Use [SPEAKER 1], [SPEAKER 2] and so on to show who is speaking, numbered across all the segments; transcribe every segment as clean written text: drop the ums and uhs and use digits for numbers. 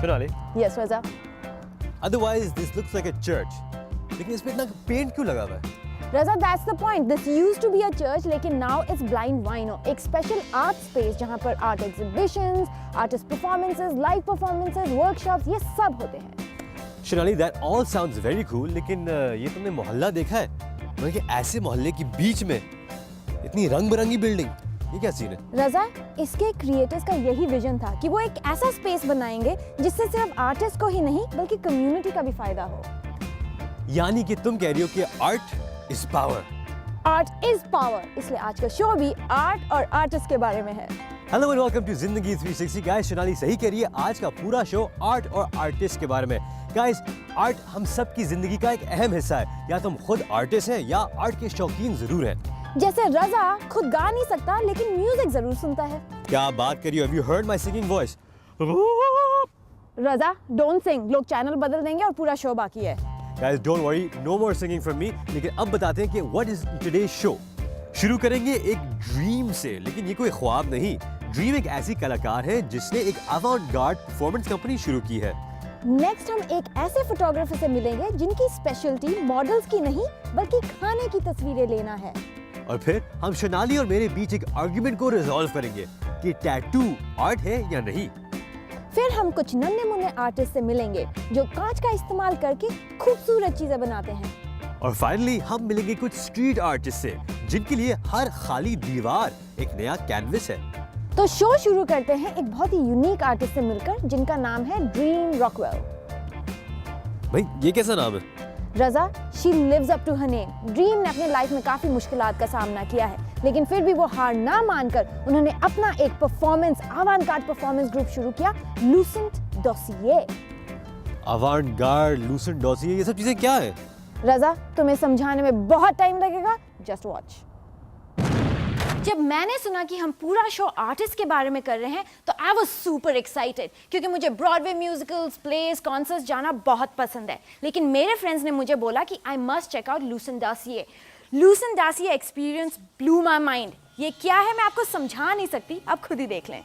[SPEAKER 1] Shonali,
[SPEAKER 2] Yes, Raza.
[SPEAKER 1] otherwise this looks like a church. लेकिन इसमें इतना पेंट क्यों लगा हुआ है?
[SPEAKER 2] Raza, that's the point. This used to be a church, लेकिन now it's Blind Wino, एक special art space जहाँ पर art exhibitions, artist performances, live performances, workshops, ये सब होते हैं।
[SPEAKER 1] Shonali, that all sounds very cool, लेकिन ये तुमने मोहल्ला देखा है? मतलब कि ऐसे मोहल्ले की बीच में इतनी रंग-बिरंगी बिल्डिंग, ये क्या सीन है?
[SPEAKER 2] रजा, इसके क्रिएटर्स का यही विजन था कि वो एक ऐसा स्पेस बनाएंगे जिससे सिर्फ आर्टिस्ट को ही नहीं बल्कि कम्युनिटी का भी फायदा हो।
[SPEAKER 1] यानी कि तुम कह रही हो कि art is power.
[SPEAKER 2] Art is power, इसलिए आज का शो भी आर्ट और आर्टिस्ट के बारे में है।
[SPEAKER 1] हेलो एंड वेलकम टू जिंदगी 360 गाइस। शोनाली सही कह रही है, आज का पूरा शो आर्ट और आर्टिस्ट के बारे में। गाइस, आर्ट हम सब की जिंदगी का एक अहम हिस्सा है। या तुम खुद आर्टिस्ट हैं या आर्ट के शौकीन जरूर हैं।
[SPEAKER 2] जैसे रजा खुद गा नहीं सकता लेकिन म्यूजिक जरूर सुनता है।
[SPEAKER 1] क्या बात करिए, have you heard my singing voice?
[SPEAKER 2] Raza, don't sing, लोग चैनल बदल देंगे और पूरा शो बाकी है।
[SPEAKER 1] Guys don't worry, no more singing from me. लेकिन अब बताते हैं कि व्हाट इज टुडेज शो। शुरू करेंगे एक ड्रीम से, लेकिन ये कोई ख्वाब नहीं। ड्रीम एक ऐसी कलाकार है जिसने एक अवांट-गार्ड परफॉर्मेंस कंपनी शुरू की है।
[SPEAKER 2] नेक्स्ट हम एक ऐसे फोटोग्राफर से मिलेंगे जिनकी स्पेशलिटी मॉडल्स की नहीं बल्कि खाने की तस्वीरें लेना है।
[SPEAKER 1] और फिर हम शोनाली और मेरे बीच एक आर्गुमेंट को रिजॉल्व करेंगे कि टैटू आर्ट है या नहीं।
[SPEAKER 2] फिर हम कुछ नन्हे मुन्ने आर्टिस्ट से मिलेंगे जो कांच का इस्तेमाल करके खूबसूरत चीजें बनाते हैं।
[SPEAKER 1] और फाइनली हम मिलेंगे कुछ स्ट्रीट आर्टिस्ट से जिनके लिए हर खाली दीवार एक नया कैनवस है।
[SPEAKER 2] तो शो शुरू करते हैं एक बहुत ही यूनिक आर्टिस्ट से मिलकर जिनका नाम है ड्रीम रॉकवेल।
[SPEAKER 1] भाई ये कैसा नाम है?
[SPEAKER 2] Raza, she lives up to her name. Dream ने अपने लाइफ में काफी मुश्किलात का सामना किया है, लेकिन फिर भी वो हार ना मानकर उन्होंने अपना एक परफॉर्मेंस अवांट-गार्ड परफॉर्मेंस ग्रुप शुरू किया, लूसेंट डॉसिये।
[SPEAKER 1] अवांट-गार्ड, लूसेंट डॉसिये, ये सब चीजें क्या है?
[SPEAKER 2] रजा, तुम्हें समझाने में बहुत टाइम लगेगा, जस्ट वॉच। जब मैंने सुना कि हम पूरा शो आर्टिस्ट के बारे में कर रहे हैं तो आई वाज सुपर एक्साइटेड, क्योंकि मुझे ब्रॉडवे म्यूजिकल्स, प्लेस, कॉन्सर्ट्स जाना बहुत पसंद है। लेकिन मेरे फ्रेंड्स ने मुझे बोला कि I must check out Lucent Dossier. Lucent Dossier experience blew my mind. ये क्या है मैं आपको समझा नहीं सकती, आप खुद ही देख लें।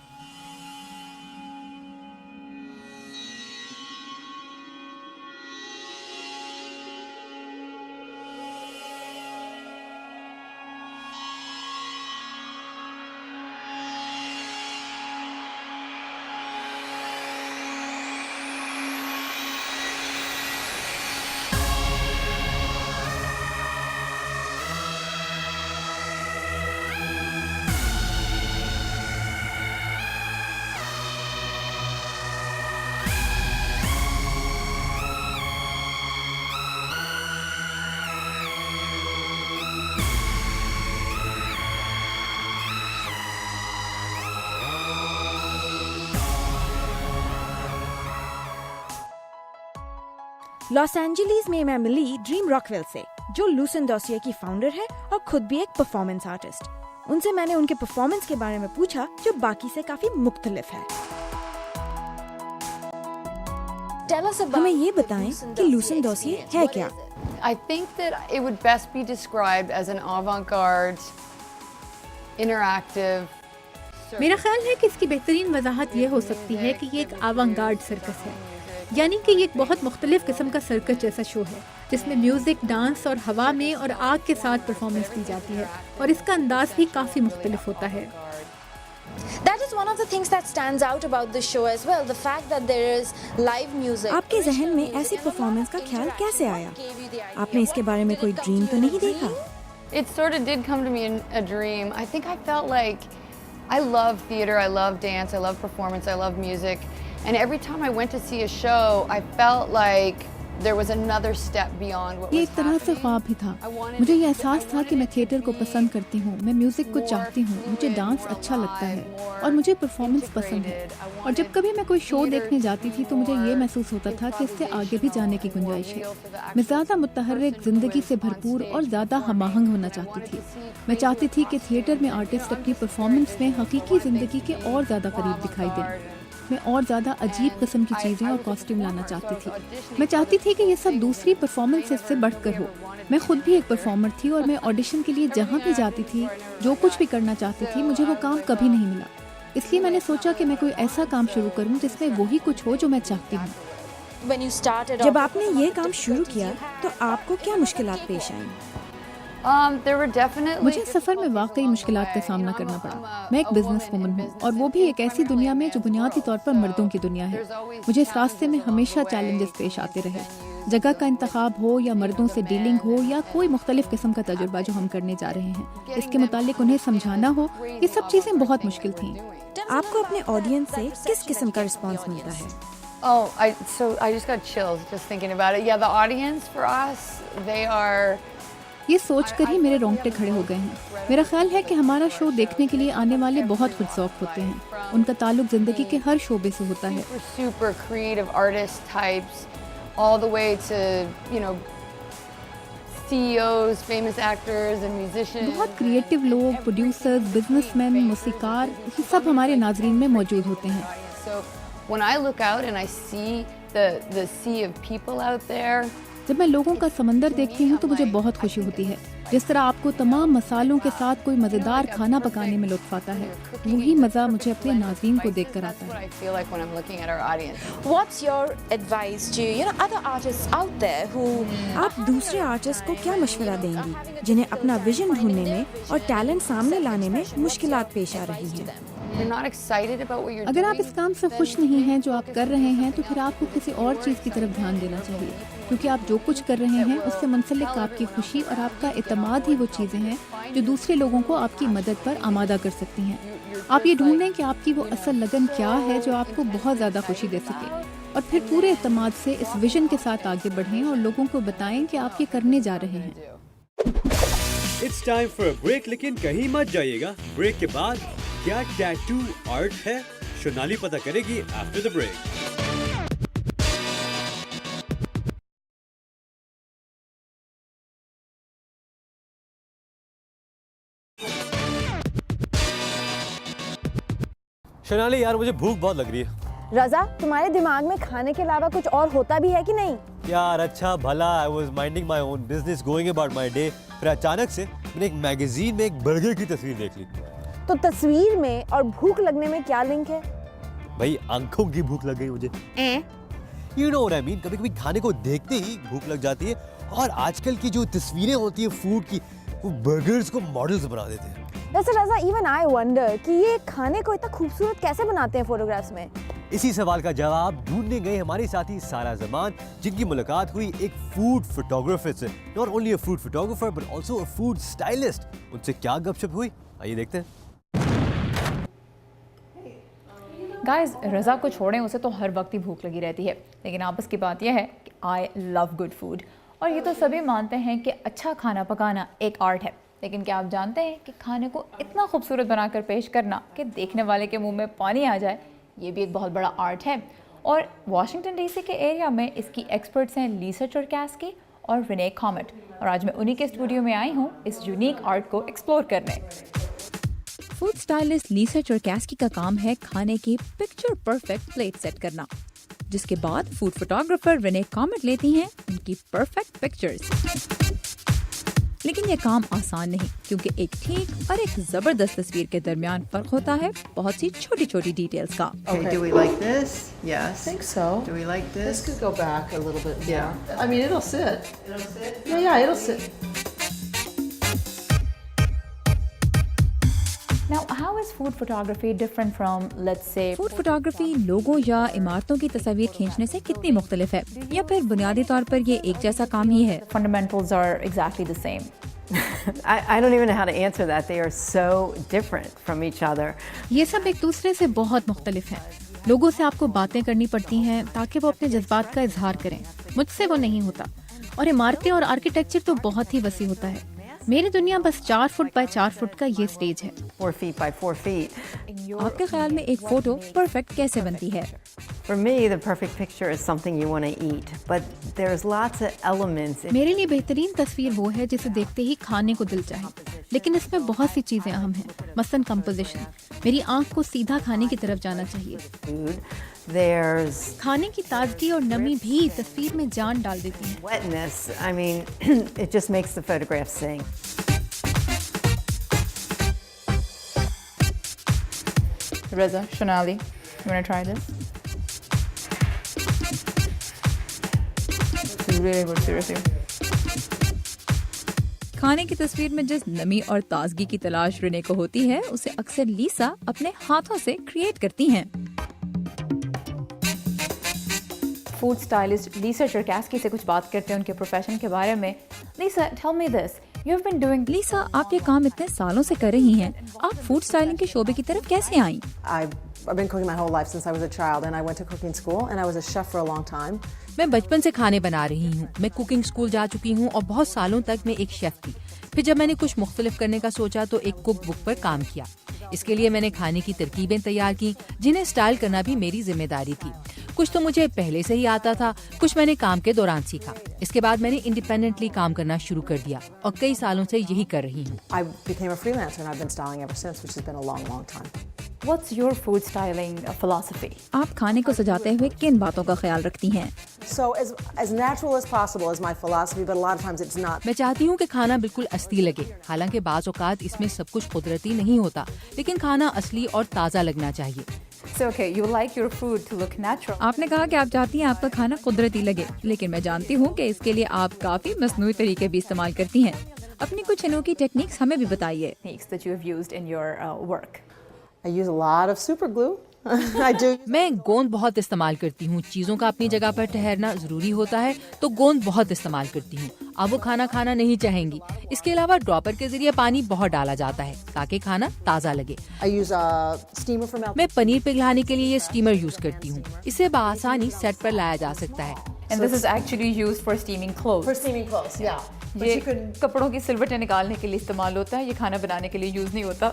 [SPEAKER 2] लॉस एंजलिस में मैं मिली ड्रीम रॉकवेल से, जो लूसेंट डॉसिये की फाउंडर है और खुद भी एक परफॉर्मेंस आर्टिस्ट। उनसे मैंने उनके परफॉर्मेंस के बारे में पूछा जो बाकी से काफी मुख्तलिफ है। हमें ये बताएं कि लूसेंट डॉसिये है क्या?
[SPEAKER 3] I think that it would best be described as an avant-garde, interactive.
[SPEAKER 4] मेरा ख्याल है कि इसकी बेहतरीन वजाहत ये हो सकती है कि ये एक अवांट-गार्ड सर्कस है, यानी कि ये एक बहुत मुख्तलिफ किस्म का सर्कस जैसा शो है जिसमें म्यूजिक, डांस और हवा में और आग के साथ परफॉर्मेंस दी जाती है, और इसका अंदाज भी काफी मुख्तलिफ होता है।
[SPEAKER 2] That is one of the things that stands out about this show as well, the fact that there is live music.
[SPEAKER 4] आपके जहन में ऐसी परफॉर्मेंस का ख्याल कैसे आया? आपने इसके बारे में कोई ड्रीम तो नहीं देखा?
[SPEAKER 3] It sort of did come to me in a dream. I think I felt like I love theater, I love dance, I love performance, I love music. And every time I went to see a show, I felt like there was another step beyond what
[SPEAKER 4] ये
[SPEAKER 3] was
[SPEAKER 4] एक तरह से
[SPEAKER 3] happening.
[SPEAKER 4] ख्वाब ही था। मुझे ये एहसास था कि मैं थिएटर को पसंद करती हूँ, मैं म्यूजिक को चाहती हूँ, मुझे डांस अच्छा लगता है और मुझे परफॉर्मेंस पसंद है। और जब कभी मैं कोई शो देखने जाती थी तो मुझे ये महसूस होता था कि इससे आगे भी जाने की गुंजाइश है। मैं ज़्यादा मुतहर्रिक, जिंदगी से भरपूर और ज़्यादा हमाहंग होना चाहती थी। मैं चाहती थी कि थिएटर में आर्टिस्ट अपनी परफॉर्मेंस में हकीकी ज़िंदगी के और ज़्यादा करीब दिखाई दें। मैं और ज़्यादा अजीब किस्म की चीज़ें और कॉस्ट्यूम लाना चाहती थी। मैं चाहती थी कि ये सब दूसरी परफॉर्मेंसेस से बढ़कर हो। मैं खुद भी एक परफॉर्मर थी और मैं ऑडिशन के लिए जहाँ भी जाती थी, जो कुछ भी करना चाहती थी, मुझे वो काम कभी नहीं मिला। इसलिए मैंने सोचा कि मैं कोई ऐसा काम शुरू करूं जिसमें वही कुछ हो जो मैं चाहती हूँ।
[SPEAKER 5] जब आपने ये काम शुरू किया तो आपको क्या मुश्किलात पेश आई?
[SPEAKER 3] There were definitely
[SPEAKER 4] मुझे सफ़र में वाकई मुश्किलात का सामना करना पड़ा। मैं एक बिजनेस वुमन हूँ और वो भी एक ऐसी दुनिया में जो बुनियादी तौर पर मर्दों की दुनिया है। मुझे इस रास्ते में हमेशा चैलेंजेस पेश आते रहे। जगह का इंतखाब हो या मर्दों से डीलिंग हो या कोई मुख्तलिफ किस्म का तजुर्बा जो हम करने जा रहे हैं, इसके मुतालिक उन्हें समझाना हो, ये सब चीज़ें बहुत मुश्किल थीं।
[SPEAKER 5] आपको अपने ऑडियंस से किस किस्म का रिस्पांस मिलता है?
[SPEAKER 3] I just got chills just thinking about it. Yeah, the audience for us, they are.
[SPEAKER 4] ये सोच कर ही मेरे रोंगटे खड़े हो गए हैं। मेरा ख्याल है कि हमारा शो देखने के लिए आने वाले बहुत खुदशौक होते हैं। उनका ताल्लुक जिंदगी के हर शोबे से होता है।
[SPEAKER 3] Super creative artist types, all the way to, you know, CEOs, famous actors and musicians.
[SPEAKER 4] बहुत क्रिएटिव लोग, प्रोड्यूसर्स, बिजनेसमैन, मूसीकार, ये सब हमारे नाजरीन में मौजूद होते हैं।
[SPEAKER 3] So when I look out and I see the sea of people out there.
[SPEAKER 4] जब मैं लोगों का समंदर देखती हूँ तो मुझे बहुत खुशी होती है। जिस तरह आपको तमाम मसालों के साथ कोई मज़ेदार खाना पकाने में लुत्फ़ आता है, वही मज़ा मुझे अपने नाज़रीन को देखकर आता है।
[SPEAKER 5] What's your advice to other artists out there who आप दूसरे आर्टिस्ट को क्या मशवरा देंगी जिन्हें अपना विजन ढूंढने में और टैलेंट सामने लाने में मुश्किलात पेश आ रही हैं?
[SPEAKER 4] अगर आप इस काम से खुश नहीं हैं जो आप कर रहे हैं, तो फिर आपको किसी और चीज़ की तरफ ध्यान देना चाहिए, क्योंकि आप जो कुछ कर रहे हैं उससे मुंसलिक आपकी खुशी और आपका एतमाद ही वो चीज़ें हैं जो दूसरे लोगों को आपकी मदद पर आमादा कर सकती हैं। आप ये ढूंढें कि आपकी वो असल लगन क्या है जो आपको बहुत ज़्यादा खुशी दे सके, और फिर पूरे एतमाद से इस विजन के साथ आगे बढ़ें और लोगों को बताएं कि आप ये करने जा रहे हैं।
[SPEAKER 1] It's time for a break, लेकिन कहीं मत जाइएगा। ब्रेक के बाद क्या टैटू आर्ट है, सोनाली पता करेगी आफ्टर द ब्रेक। सोनाली यार, मुझे भूख बहुत लग रही है।
[SPEAKER 2] रजा, तुम्हारे दिमाग में खाने के अलावा कुछ और होता भी है कि नहीं?
[SPEAKER 1] यार अच्छा भला, I was minding my own business, going about my day, फिर अचानक से मैंने एक मैगजीन में एक बर्गर की तस्वीर देख ली।
[SPEAKER 2] तो तस्वीर में और भूख लगने में क्या लिंक है?
[SPEAKER 1] भाई आंखों की भूख लग गई मुझे। You know what I mean, कभी कभी खाने को देखते ही भूख लग जाती है, और आजकल की जो तस्वीरें होती है फूड की, वो बर्गर्स को मॉडल्स बना देते हैं।
[SPEAKER 2] वैसे रजा, इवन आई वंडर कि ये खाने को इतना खूबसूरत कैसे बनाते हैं फोटोग्राफ्स में।
[SPEAKER 1] इसी सवाल का जवाब ढूंढने गए हमारे साथी सारा जमान, जिनकी मुलाकात हुई एक फूड फोटोग्राफर से। Not only a food photographer but also a food stylist. उनसे क्या गपशप हुई, आइए देखते हैं।
[SPEAKER 6] गाइस, रज़ा को छोड़ें, उसे तो हर वक्त ही भूख लगी रहती है, लेकिन आपस की बात यह है कि आई लव गुड फूड, और ये तो सभी मानते हैं कि अच्छा खाना पकाना एक आर्ट है। लेकिन क्या आप जानते हैं कि खाने को इतना खूबसूरत बनाकर पेश करना कि देखने वाले के मुंह में पानी आ जाए, ये भी एक बहुत बड़ा आर्ट है। और वाशिंगटन डीसी के एरिया में इसकी एक्सपर्ट्स हैं लीसा चरकैस्की और रेने कॉमेट, और आज मैं उन्हीं के स्टूडियो में आई हूँ इस यूनिक आर्ट को एक्सप्लोर करने।
[SPEAKER 7] फूड स्टाइलिस्ट लीसा चरकैस्की का काम है खाने की पिक्चर परफेक्ट प्लेट सेट करना, जिसके बाद फूड फोटोग्राफर रेने कॉमेट लेती हैं उनकी परफेक्ट पिक्चर्स। लेकिन यह काम आसान नहीं, क्योंकि एक ठीक और एक जबरदस्त तस्वीर के दरमियान फर्क होता है बहुत सी छोटी छोटी डिटेल्स का।
[SPEAKER 8] Okay, do we like this? Yes.
[SPEAKER 9] I think so.
[SPEAKER 8] Do we like this?
[SPEAKER 9] This could go back a little bit.
[SPEAKER 8] Yeah.
[SPEAKER 9] I mean, it'll sit.
[SPEAKER 8] It'll sit?
[SPEAKER 9] Yeah, it'll sit.
[SPEAKER 6] Now, how is food photography different from, let's say,
[SPEAKER 7] food photography लोगों या इमारतों की तस्वीर खींचने से कितनी मुख्तलिफ है, या फिर बुनियादी तौर पर ये एक जैसा काम ही है?
[SPEAKER 6] fundamentals are exactly the same?
[SPEAKER 8] I don't even know how to answer that. They are so different from each other.
[SPEAKER 4] ये सब एक दूसरे से बहुत मुख्तलिफ हैं। लोगों से आपको बातें करनी पड़ती हैं ताकि वो अपने जज्बात का इजहार करें। मुझसे वो नहीं होता। और इमारतें और आर्किटेक्चर तो बहुत ही वसी होता है। मेरी दुनिया बस 4 फुट बाय 4 फुट का ये स्टेज है।
[SPEAKER 8] 4 feet by 4 feet.
[SPEAKER 7] आपके ख्याल में एक फोटो परफेक्ट कैसे बनती है?
[SPEAKER 8] For me, the perfect picture is something you want to eat, but there's lots of elements.
[SPEAKER 4] मेरे लिए बेहतरीन तस्वीर वो है जिसे देखते ही खाने को दिल चाहे, लेकिन इसमें बहुत सी चीजें अहम हैं। मसलन कंपोजिशन, मेरी आंख को सीधा खाने की तरफ जाना चाहिए।
[SPEAKER 8] Food. There's
[SPEAKER 4] खाने की ताजगी और नमी भी तस्वीर में जान डाल देती है।
[SPEAKER 8] wetness. I mean, it just makes the photograph sing.
[SPEAKER 6] Reza, Shonali, you want to try this? This is really good, seriously.
[SPEAKER 7] खाने की तस्वीर में जिस नमी और ताजगी की तलाश रेने को होती है उसे अक्सर लीसा अपने हाथों से क्रिएट करती हैं।
[SPEAKER 6] फूड स्टाइलिस्ट लीसा चरकैस्की से कुछ बात करते हैं उनके प्रोफेशन के बारे में। Lisa, tell me this, you have been doing.
[SPEAKER 7] Lisa, आप ये काम इतने सालों से कर रही हैं, आप फूड स्टाइलिंग के शोबे की तरफ कैसे आईं?
[SPEAKER 9] I've been cooking my whole life since I was a child, and I went to cooking school, and I was a chef for a long time.
[SPEAKER 10] मैं बचपन से खाने बना रही हूँ। मैं कुकिंग स्कूल जा चुकी हूँ और बहुत सालों तक मैं एक शेफ थी। फिर जब मैंने कुछ मुख्तलिफ करने का सोचा तो एक कुक बुक पर काम किया। इसके लिए मैंने खाने की तरकीबें तैयार की, जिन्हें स्टाइल करना भी मेरी जिम्मेदारी थी। कुछ तो मुझे पहले से ही आता था, कुछ मैंने काम के दौरान सीखा। इसके बाद मैंने इंडिपेंडेंटली काम करना शुरू कर दिया और कई सालों से यही कर रही हूँ।
[SPEAKER 9] I became a freelancer, and I've been styling ever since, which has been a long, long time.
[SPEAKER 6] What's your food styling philosophy?
[SPEAKER 7] आप खाने को सजाते हुए किन बातों का ख्याल रखती हैं?
[SPEAKER 9] So as natural as possible is my philosophy, but a lot of times it's not.
[SPEAKER 10] मैं चाहती हूँ कि खाना बिल्कुल असली लगे। हालांकि बाज़ औक़ात इसमें सब कुछ कुदरती नहीं होता, लेकिन खाना असली और ताज़ा लगना चाहिए।
[SPEAKER 6] So okay, you like your food to look natural.
[SPEAKER 7] आपने कहा कि आप चाहती हैं आपका खाना कुदरती लगे, लेकिन मैं जानती हूँ कि इसके लिए आप काफी मसनूई तरीके भी इस्तेमाल करती हैं। अपनी कुछ अनोखी टेक्निक्स हमें भी बताइए।
[SPEAKER 6] Techniques that you have used in your work.
[SPEAKER 9] I use a lot of super glue. I do.
[SPEAKER 10] मैं गोंद बहुत इस्तेमाल करती हूँ। चीज़ों का अपनी जगह पर ठहरना ज़रूरी होता है, तो गोंद बहुत इस्तेमाल करती हूँ। अब वो खाना नहीं चाहेंगी। इसके अलावा ड्रॉपर के जरिए पानी बहुत डाला जाता है ताकि खाना ताज़ा लगे।
[SPEAKER 9] I use a steamer for melting.
[SPEAKER 10] मैं पनीर पिघलाने के लिए ये स्टीमर यूज करती हूँ। इसे बआसानी सेट पर लाया जा सकता है।
[SPEAKER 6] And this is actually used for steaming clothes.
[SPEAKER 9] For steaming clothes, yeah. But
[SPEAKER 6] ये
[SPEAKER 9] you could,
[SPEAKER 6] कपड़ों की सिलवटें निकालने के लिए इस्तेमाल होता है, ये खाना बनाने के लिए यूज नहीं होता।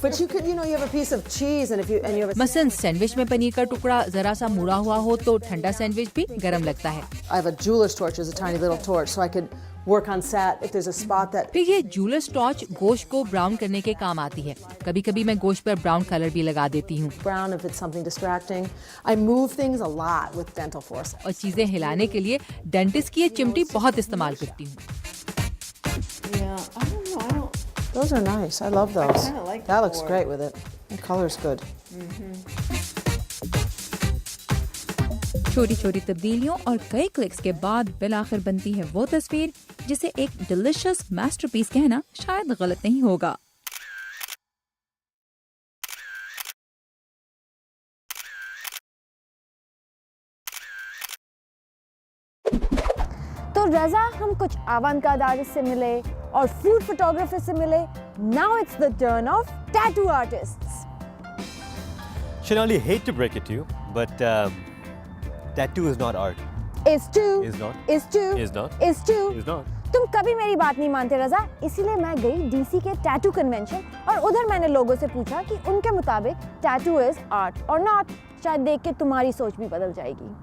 [SPEAKER 9] but you could, you have a piece of cheese, and you have a.
[SPEAKER 10] मसलन सैंडविच में पनीर का टुकड़ा जरा सा मुड़ा हुआ हो तो ठंडा सैंडविच भी गर्म लगता है।
[SPEAKER 9] I have a jeweler's torch, is a tiny little torch, so I could work on set if there's a spot that.
[SPEAKER 10] फिर ये जूलर्स टॉर्च गोश्त को ब्राउन करने के काम आती है। कभी कभी मैं गोश्त पर ब्राउन कलर भी लगा देती हूँ।
[SPEAKER 9] Brown if it's something distracting. I move things a lot with dental force.
[SPEAKER 10] और चीजें हिलाने के लिए डेंटिस्ट की ये चिमटी बहुत इस्तेमाल करती हूँ।
[SPEAKER 9] Yeah, I don't know. I don't. Those are nice. I love those.
[SPEAKER 5] kinda like
[SPEAKER 9] that
[SPEAKER 5] the
[SPEAKER 9] looks
[SPEAKER 5] board.
[SPEAKER 9] great with it. The color's good.
[SPEAKER 7] छोटी छोटी तब्दीलियों और कई क्लिक्स के बाद बिलाखिर बनती है वो तस्वीर जिसे एक डिलिशियस मास्टरपीस कहना शायद गलत नहीं होगा।
[SPEAKER 2] तो रजा, हम कुछ अवांगार्ड आर्टिस्ट से मिले और फूड फोटोग्राफर से मिले। Now it's the turn off tattoo artists.
[SPEAKER 1] Shonali, hate to break it to you, but tattoo is not art.
[SPEAKER 2] Is too.
[SPEAKER 1] Is not.
[SPEAKER 2] Is too.
[SPEAKER 1] Is not.
[SPEAKER 2] Is too.
[SPEAKER 1] Is not.
[SPEAKER 2] तुम कभी मेरी बात नहीं मानते रजा, इसीलिए मैं गई DC के टैटू कन्वेंशन और उधर मैंने लोगों से पूछा कि उनके मुताबिक टैटू इज आर्ट और नॉट। शायद देख के तुम्हारी सोच भी बदल जाएगी।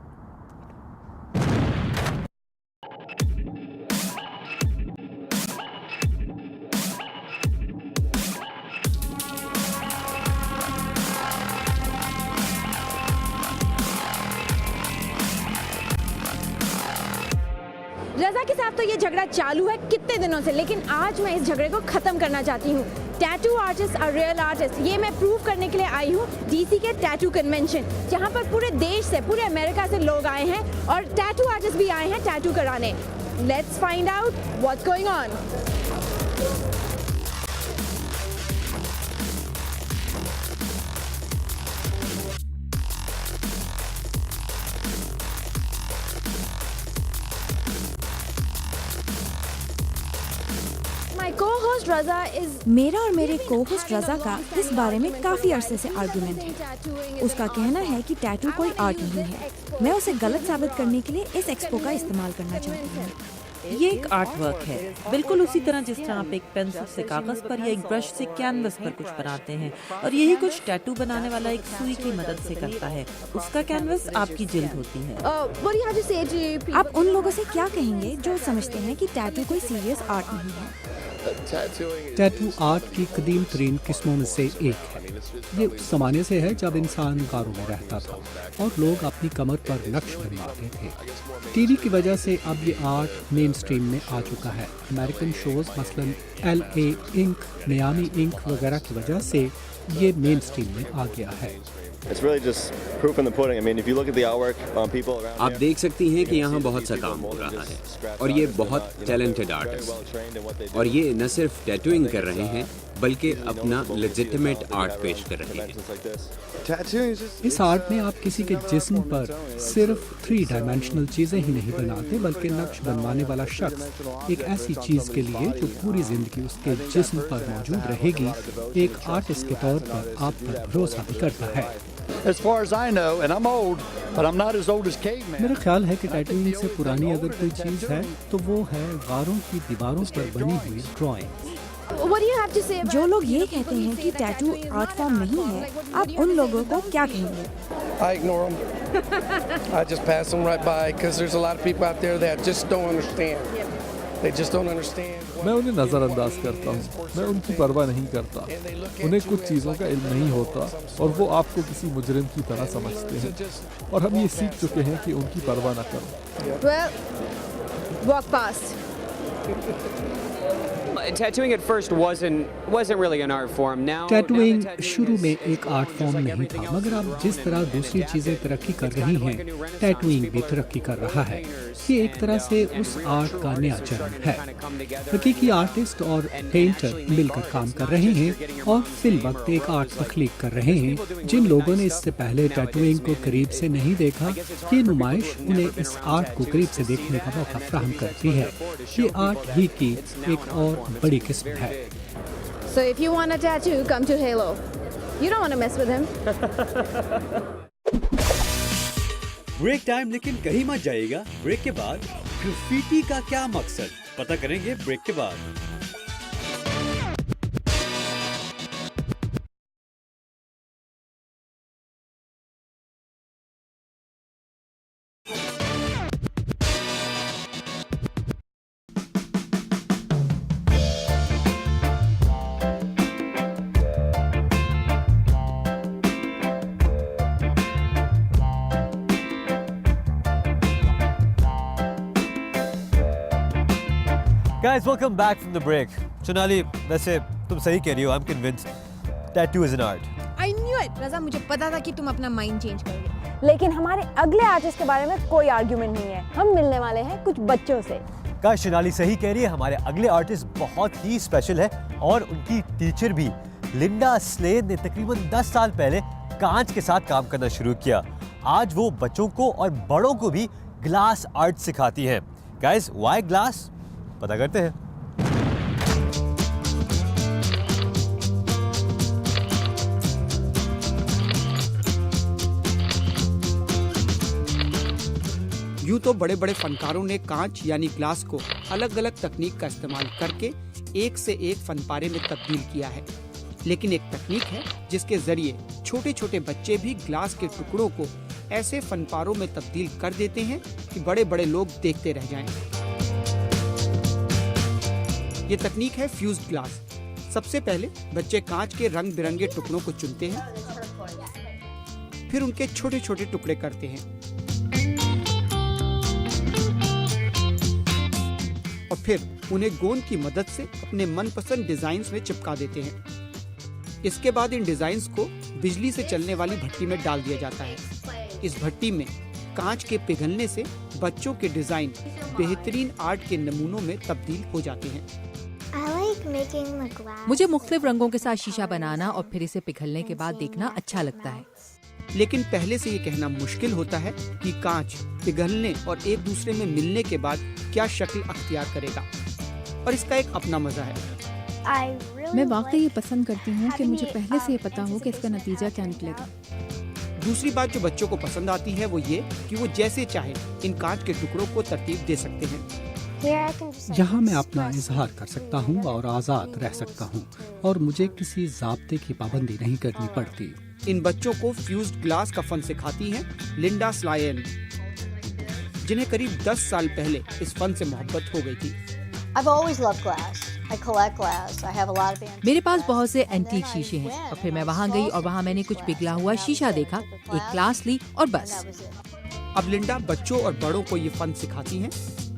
[SPEAKER 2] रजा के साथ तो ये झगड़ा चालू है कितने दिनों से, लेकिन आज मैं इस झगड़े को खत्म करना चाहती हूँ। टैटू आर्टिस्ट और रियल आर्टिस्ट, ये मैं प्रूव करने के लिए आई हूँ डीसी के टैटू कन्वेंशन, जहाँ पर पूरे देश से, पूरे अमेरिका से लोग आए हैं और टैटू आर्टिस्ट भी आए हैं टैटू कराने। Let's find out what's going on.
[SPEAKER 5] मेरा और मेरे को-होस्ट रजा का इस बारे में काफी अरसे से आर्गुमेंट है। उसका कहना है कि टैटू कोई आर्ट नहीं है। मैं उसे गलत साबित करने के लिए इस एक्सपो का इस्तेमाल करना चाहती हूँ।
[SPEAKER 11] ये एक आर्ट वर्क है, बिल्कुल उसी तरह जिस तरह आप एक पेंसिल से कागज पर या एक ब्रश से कैनवस पर कुछ बनाते हैं, और यही कुछ टैटू बनाने वाला एक सुई की मदद से करता है। उसका कैनवस आपकी जिल्द होती है।
[SPEAKER 5] आप उन लोगों से क्या कहेंगे जो समझते हैं कि टैटू कोई सीरियस आर्ट नहीं है?
[SPEAKER 12] टैटू आर्ट की कदीम तरीन किस्मों में से एक है। ये उस ज़माने से है जब इंसान गारों में रहता था और लोग अपनी कमर पर नक्श बनवाते थे। टीवी की वजह से अब ये आर्ट मेन स्ट्रीम में आ चुका है। अमेरिकन शोज मसलन LA इंक, मियामी इंक वगैरह की वजह से ये मेन स्ट्रीम में आ गया है।
[SPEAKER 13] It's really just proof in the pudding. I mean, if you look at the artwork, people around
[SPEAKER 14] आप देख सकती हैं कि यहाँ बहुत सा काम हो रहा है और ये बहुत टैलेंटेड आर्टिस्ट और ये न सिर्फ टैटूइंग कर रहे हैं बल्कि अपना लेजिटिमेट आर्ट पेश कर रहे हैं।
[SPEAKER 12] इस आर्ट में आप किसी के जिस्म पर सिर्फ 3 डायमेंशनल चीजें ही नहीं बनाते बल्कि नक्श बनवाने वाला शख्स एक ऐसी चीज के लिए जो पूरी जिंदगी उसके जिस्म पर मौजूद रहेगी एक आर्टिस्ट के तौर पर आप पर भरोसा भी करता है।
[SPEAKER 15] As far as I know, and I'm old, but I'm not as old as caveman.
[SPEAKER 12] मेरा ख्याल है कि टैटूइंग से पुरानी अगर कोई चीज है तो वो है गारों की दीवारों पर बनी हुई ड्राइंग।
[SPEAKER 5] जो लोग ये कहते हैं कि टैटू आर्ट फॉर्म नहीं है, आप उन लोगों को क्या कहेंगे?
[SPEAKER 16] I ignore them. I just pass them right by because there's a lot of people out there that just don't understand. They just don't understand.
[SPEAKER 17] मैं उन्हें नज़रअंदाज करता हूँ, मैं उनकी परवाह नहीं करता। उन्हें कुछ चीज़ों का इल्म नहीं होता और वो आपको किसी मुजरिम की तरह समझते हैं और हम ये सीख चुके हैं कि उनकी परवाह न करो।
[SPEAKER 18] Well, walk past.
[SPEAKER 19] Tattooing at first wasn't really an art form. Now
[SPEAKER 12] tattooing शुरू में एक आर्ट फॉर्म नहीं था, मगर अब जिस तरह दूसरी चीजें तरक्की कर रही हैं, टैटूइंग भी तरक्की कर रहा है। ये एक तरह से उस आर्ट का नया चरण है। हकीकी आर्टिस्ट और पेंटर मिलकर काम कर रहे हैं और फिल वक्त एक आर्ट तख्लीक कर रहे हैं। जिन लोगों ने इससे पहले टैटूइंग को करीब से नहीं देखा, ये नुमाइश उन्हें इस आर्ट को करीब से देखने का मौका फराहम करती है। ये आर्ट ही की एक और बड़ी किस्म है।
[SPEAKER 18] So if you want a tattoo, come to Halo. You don't want to mess with him.
[SPEAKER 1] Break time, लेकिन कहीं मत जाइएगा। ब्रेक के बाद ग्राफिटी का क्या मकसद, पता करेंगे ब्रेक के बाद। Guys, welcome back from the break. Sonali, वैसे तुम सही कह रही हो। I'm convinced tattoo is an art.
[SPEAKER 2] I knew it. रज़ा, मुझे पता था कि तुम अपना माइंड चेंज करोगे। लेकिन हमारे अगले आर्टिस्ट के बारे में कोई आर्ग्यूमेंट नहीं है। हम मिलने वाले हैं कुछ बच्चों से।
[SPEAKER 1] का सोनाली सही कह रही है। हमारे अगले आर्टिस्ट बहुत ही स्पेशल है और उनकी टीचर भी। लिंडा स्लेड ने तकरीबन 10 साल पहले कांच के साथ काम करना शुरू किया। आज वो बच्चों को और बड़ों को भी ग्लास आर्ट सिखाती हैं। Guys, why glass? पता करते हैं।
[SPEAKER 20] यूं तो बड़े बड़े फनकारों ने कांच यानी ग्लास को अलग अलग तकनीक का इस्तेमाल करके एक से एक फनपारे में तब्दील किया है, लेकिन एक तकनीक है जिसके जरिए छोटे छोटे बच्चे भी ग्लास के टुकड़ों को ऐसे फनपारों में तब्दील कर देते हैं कि बड़े बड़े लोग देखते रह जाएं। ये तकनीक है फ्यूज्ड ग्लास। सबसे पहले बच्चे कांच के रंग बिरंगे टुकड़ों को चुनते हैं, फिर उनके छोटे छोटे टुकड़े करते हैं और फिर उन्हें गोंद की मदद से अपने मनपसंद डिजाइन्स में चिपका देते हैं। इसके बाद इन डिजाइन्स को बिजली से चलने वाली भट्टी में डाल दिया जाता है। इस भट्टी में कांच के पिघलने से बच्चों के डिजाइन बेहतरीन आर्ट के नमूनों में तब्दील हो जाते हैं।
[SPEAKER 10] मुझे मुख्तलिफ रंगों के साथ शीशा बनाना और फिर इसे पिघलने के बाद देखना अच्छा लगता है।
[SPEAKER 20] लेकिन पहले से ये कहना मुश्किल होता है कि कांच पिघलने और एक दूसरे में मिलने के बाद क्या शक्ल अख्तियार करेगा, और इसका एक अपना मजा है।
[SPEAKER 4] मैं वाकई ये पसंद करती हूँ कि मुझे पहले से ये पता हो कि इसका नतीजा क्या निकलेगा।
[SPEAKER 20] दूसरी बात जो बच्चों को पसंद आती है वो ये कि वो जैसे चाहे इन कांच के टुकड़ों को तरतीब दे सकते हैं।
[SPEAKER 12] यहाँ मैं अपना इजहार कर सकता हूँ और आज़ाद रह सकता हूँ और मुझे किसी ज़ाब्ते की पाबंदी नहीं करनी पड़ती।
[SPEAKER 20] इन बच्चों को फ्यूज्ड ग्लास का फन सिखाती हैं लिंडा स्लायन, जिन्हें करीब 10 साल पहले इस फन से मोहब्बत हो गई थी।
[SPEAKER 10] मेरे पास बहुत से एंटीक शीशे हैं और फिर मैं वहाँ गई और वहाँ मैंने कुछ पिघला हुआ शीशा देखा, एक क्लास ली और बस।
[SPEAKER 20] अब लिंडा बच्चों और बड़ों को ये फन सिखाती हैं,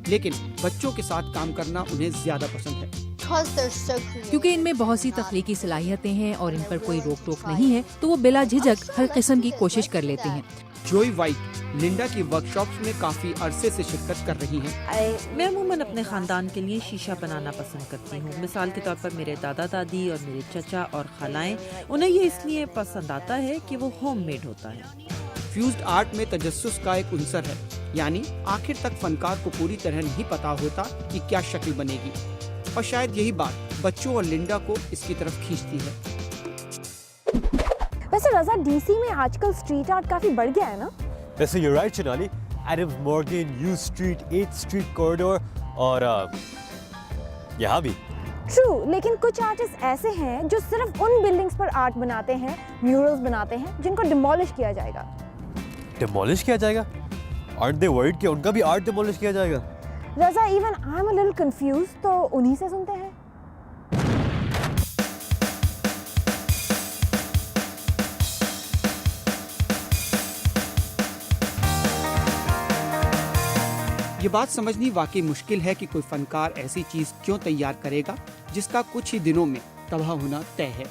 [SPEAKER 20] लेकिन बच्चों के साथ काम करना उन्हें ज्यादा पसंद है।
[SPEAKER 7] क्योंकि इनमें बहुत सी तख्लीकी सलाहियतें हैं और इन पर कोई रोक टोक नहीं है, तो वो बिला झिझक हर किस्म की कोशिश कर लेते हैं।
[SPEAKER 20] जोई वाइट लिंडा की वर्कशॉप्स में काफी अरसे से शिरकत कर रही हैं।
[SPEAKER 11] मैं अमूमन अपने खानदान के लिए शीशा बनाना पसंद करती हूँ। मिसाल के तौर पर मेरे दादा दादी और मेरे चचा और खालाएं, उन्हें ये इसलिए पसंद आता है कि वो होममेड होता है।
[SPEAKER 20] फ्यूज्ड आर्ट में तजस्सुस का एक उनसर है, यानी आखिर तक फनकार को पूरी तरह नहीं पता होता कि क्या शक्ल बनेगी, और शायद यही बात बच्चों और लिंडा को इसकी तरफ खींचती है।
[SPEAKER 2] वैसे रजा, डीसी में आजकल स्ट्रीट आर्ट काफी बढ़ गया है ना?
[SPEAKER 1] वैसे you're right, Shonali. Adams Morgan, U Street, 8th Street Corridor और यहाँ भी।
[SPEAKER 2] ट्रू, लेकिन कुछ आर्टिस्ट ऐसे हैं जो सिर्फ उन बिल्डिंग्स पर आर्ट बनाते हैं, म्यूरल्स बनाते हैं, जिनको डिमोलिश किया जाएगा।
[SPEAKER 1] डिमोलिश किया जाएगा? Aren't they worried कि उनका भी आर्ट डिमोलिश किया जाएगा?
[SPEAKER 2] रजा, even I'm a little confused, तो उन्हीं से सुनते हैं।
[SPEAKER 20] ये बात समझनी वाकई मुश्किल है कि कोई फनकार ऐसी चीज क्यों तैयार करेगा जिसका कुछ ही दिनों में तबाह होना तय है।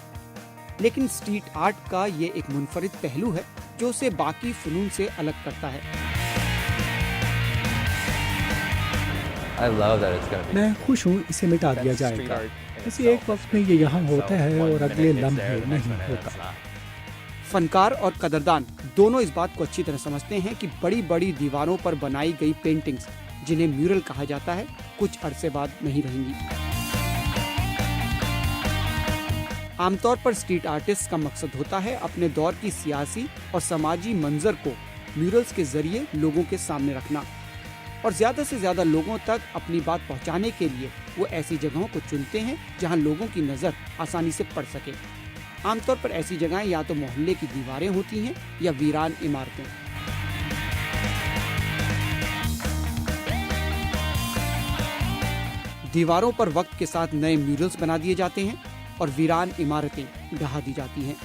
[SPEAKER 20] लेकिन स्ट्रीट आर्ट का ये एक मुनफरिद पहलू है जो उसे बाकी फनून से अलग करता है।
[SPEAKER 12] मैं खुश हूँ इसे मिटा दिया जाएगा। वैसे एक वक्त में ये यहाँ होता है और अगले लम्हे नहीं होता।
[SPEAKER 20] फनकार और कदरदान दोनों इस बात को अच्छी तरह समझते हैं कि बड़ी बड़ी दीवारों पर बनाई गई पेंटिंग्स, जिन्हें म्यूरल कहा जाता है, कुछ अरसे बाद नहीं रहेंगी। आमतौर पर स्ट्रीट आर्टिस्ट का मकसद होता है अपने दौर की सियासी और समाजी मंजर को म्यूरल्स के जरिए लोगों के सामने रखना, और ज्यादा से ज्यादा लोगों तक अपनी बात पहुंचाने के लिए वो ऐसी जगहों को चुनते हैं जहां लोगों की नजर आसानी से पड़ सके। आमतौर पर ऐसी जगहें या तो मोहल्ले की दीवारें होती हैं या वीरान इमारतें। दीवारों पर वक्त के साथ नए म्यूरल्स बना दिए जाते हैं और वीरान इमारतें ढहा दी जाती हैं।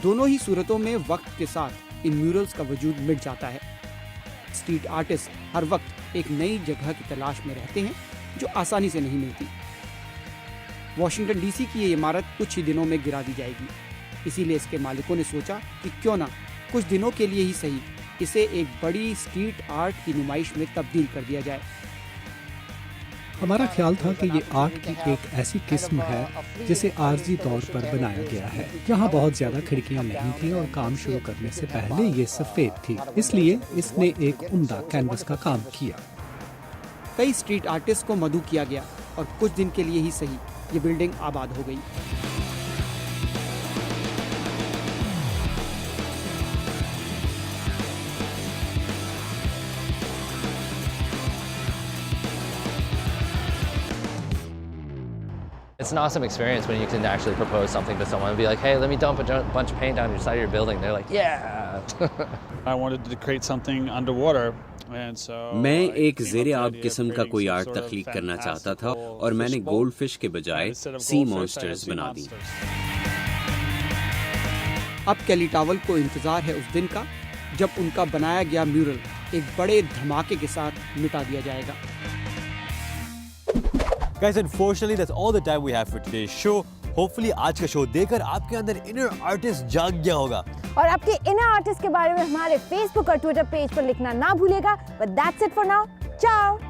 [SPEAKER 20] दोनों ही सूरतों में वक्त के साथ इन म्यूरल्स का वजूद मिट जाता है। स्ट्रीट आर्टिस्ट हर वक्त एक नई जगह की तलाश में रहते हैं जो आसानी से नहीं मिलती। वॉशिंगटन डीसी की ये इमारत कुछ ही दिनों में गिरा दी जाएगी, इसीलिए इसके मालिकों ने सोचा कि क्यों ना कुछ दिनों के लिए ही सही इसे एक बड़ी स्ट्रीट आर्ट की नुमाइश में तब्दील कर दिया जाए।
[SPEAKER 12] हमारा ख्याल था कि ये आर्ट की एक ऐसी किस्म है जिसे आर्जी तौर पर बनाया गया है। यहाँ बहुत ज्यादा खिड़कियाँ नहीं थी और काम शुरू करने से पहले ये सफेद थी, इसलिए इसने एक उम्दा कैनवस का काम किया।
[SPEAKER 20] कई स्ट्रीट आर्टिस्ट को मदऊ किया गया और कुछ दिन के लिए ही सही ये बिल्डिंग आबाद हो गई।
[SPEAKER 21] It's an awesome experience when you can actually propose something to someone and be like, hey, let me dump a bunch of paint down your side of your building. They're like, yeah.
[SPEAKER 22] I wanted to create something underwater.
[SPEAKER 14] मैं एक ज़ेरे आब किस्म का कोई art तख्लीक करना चाहता था और मैंने गोल्ड फिश के बजाय सी मॉन्स्टर्स बना दी।
[SPEAKER 20] अब केली टावल को इंतजार है उस दिन का जब उनका बनाया गया म्यूरल एक बड़े धमाके के साथ मिटा दिया जाएगा।
[SPEAKER 1] Guys, unfortunately that's all the time we have for today's show. Hopefully आज का शो देखकर आपके अंदर इनर आर्टिस्ट जाग गया होगा
[SPEAKER 2] और आपके इनर आर्टिस्ट के बारे में हमारे फेसबुक और ट्विटर पेज पर लिखना ना भूलेगा। But that's it for now. Ciao.